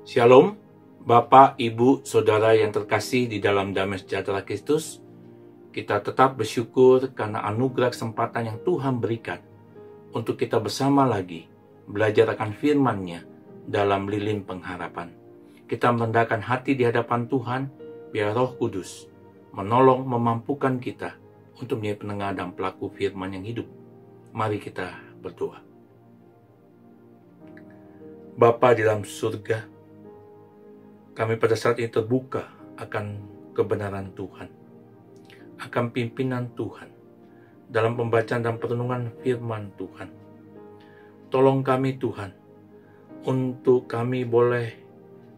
Shalom, Bapak, Ibu, Saudara yang terkasih di dalam damai sejahtera Kristus. Kita tetap bersyukur karena anugerah kesempatan yang Tuhan berikan untuk kita bersama lagi belajar akan firman-Nya dalam lilin pengharapan. Kita merendahkan hati di hadapan Tuhan, biar Roh Kudus menolong memampukan kita untuk menjadi pendengar dan pelaku firman yang hidup. Mari kita berdoa. Bapa di dalam surga, kami pada saat ini terbuka akan kebenaran Tuhan, akan pimpinan Tuhan, dalam pembacaan dan perenungan firman Tuhan. Tolong kami Tuhan, untuk kami boleh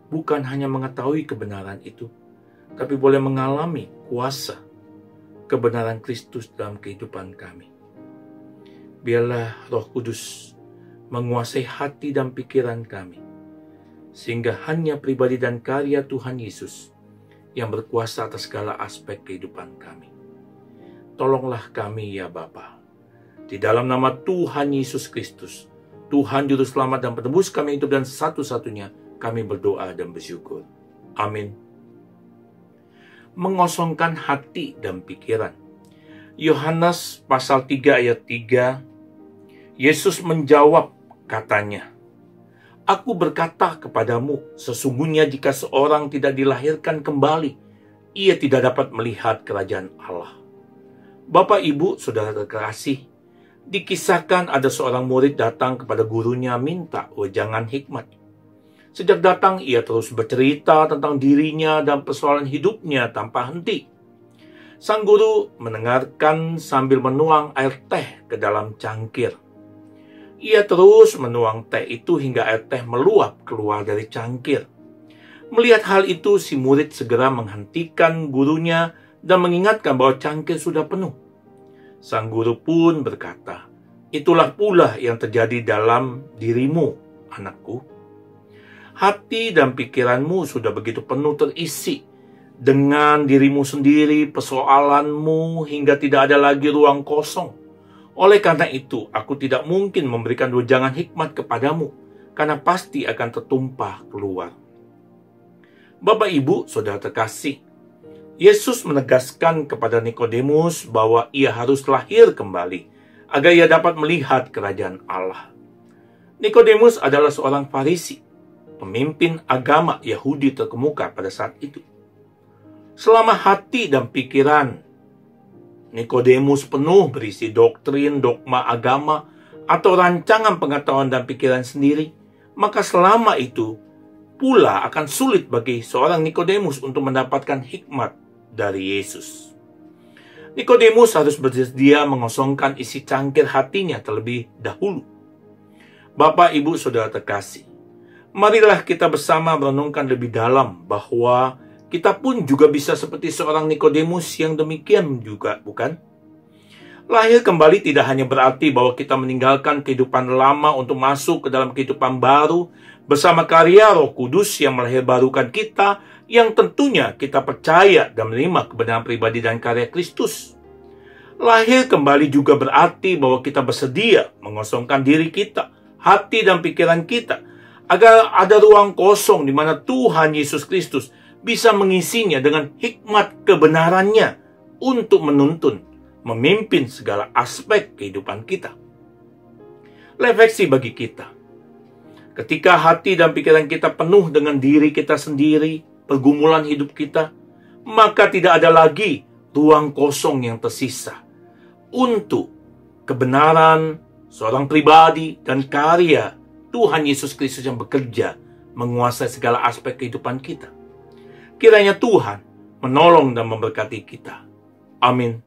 bukan hanya mengetahui kebenaran itu, tapi boleh mengalami kuasa kebenaran Kristus dalam kehidupan kami. Biarlah Roh Kudus menguasai hati dan pikiran kami, sehingga hanya pribadi dan karya Tuhan Yesus yang berkuasa atas segala aspek kehidupan kami. Tolonglah kami ya Bapa. Di dalam nama Tuhan Yesus Kristus, Tuhan Juru Selamat dan Penebus kami hidup dan satu-satunya, kami berdoa dan bersyukur. Amin. Mengosongkan hati dan pikiran. Yohanes pasal 3 ayat 3, Yesus menjawab katanya, Aku berkata kepadamu, sesungguhnya jika seorang tidak dilahirkan kembali, ia tidak dapat melihat kerajaan Allah. Bapak, Ibu, Saudara terkasih, dikisahkan ada seorang murid datang kepada gurunya minta wejangan hikmat. Sejak datang, ia terus bercerita tentang dirinya dan persoalan hidupnya tanpa henti. Sang guru mendengarkan sambil menuang air teh ke dalam cangkir. Ia terus menuang teh itu hingga air teh meluap keluar dari cangkir. Melihat hal itu, si murid segera menghentikan gurunya dan mengingatkan bahwa cangkir sudah penuh. Sang guru pun berkata, Itulah pula yang terjadi dalam dirimu, anakku. Hati dan pikiranmu sudah begitu penuh terisi dengan dirimu sendiri, persoalanmu, hingga tidak ada lagi ruang kosong. Oleh karena itu, aku tidak mungkin memberikan wejangan hikmat kepadamu, karena pasti akan tertumpah keluar. Bapak, Ibu, Saudara terkasih, Yesus menegaskan kepada Nikodemus bahwa ia harus lahir kembali, agar ia dapat melihat kerajaan Allah. Nikodemus adalah seorang Farisi, pemimpin agama Yahudi terkemuka pada saat itu. Selama hati dan pikiran Nikodemus penuh berisi doktrin, dogma agama, atau rancangan pengetahuan dan pikiran sendiri, maka selama itu pula akan sulit bagi seorang Nikodemus untuk mendapatkan hikmat dari Yesus. Nikodemus harus bersedia mengosongkan isi cangkir hatinya terlebih dahulu. Bapak, Ibu, Saudara terkasih, marilah kita bersama merenungkan lebih dalam bahwa kita pun juga bisa seperti seorang Nikodemus yang demikian juga, bukan? Lahir kembali tidak hanya berarti bahwa kita meninggalkan kehidupan lama untuk masuk ke dalam kehidupan baru bersama karya Roh Kudus yang melahirbarukan kita, yang tentunya kita percaya dan menerima kebenaran pribadi dan karya Kristus. Lahir kembali juga berarti bahwa kita bersedia mengosongkan diri kita, hati dan pikiran kita, agar ada ruang kosong di mana Tuhan Yesus Kristus bisa mengisinya dengan hikmat kebenarannya untuk menuntun, memimpin segala aspek kehidupan kita. Refleksi bagi kita. Ketika hati dan pikiran kita penuh dengan diri kita sendiri, pergumulan hidup kita, maka tidak ada lagi ruang kosong yang tersisa untuk kebenaran seorang pribadi dan karya Tuhan Yesus Kristus yang bekerja menguasai segala aspek kehidupan kita. Kiranya Tuhan menolong dan memberkati kita. Amin.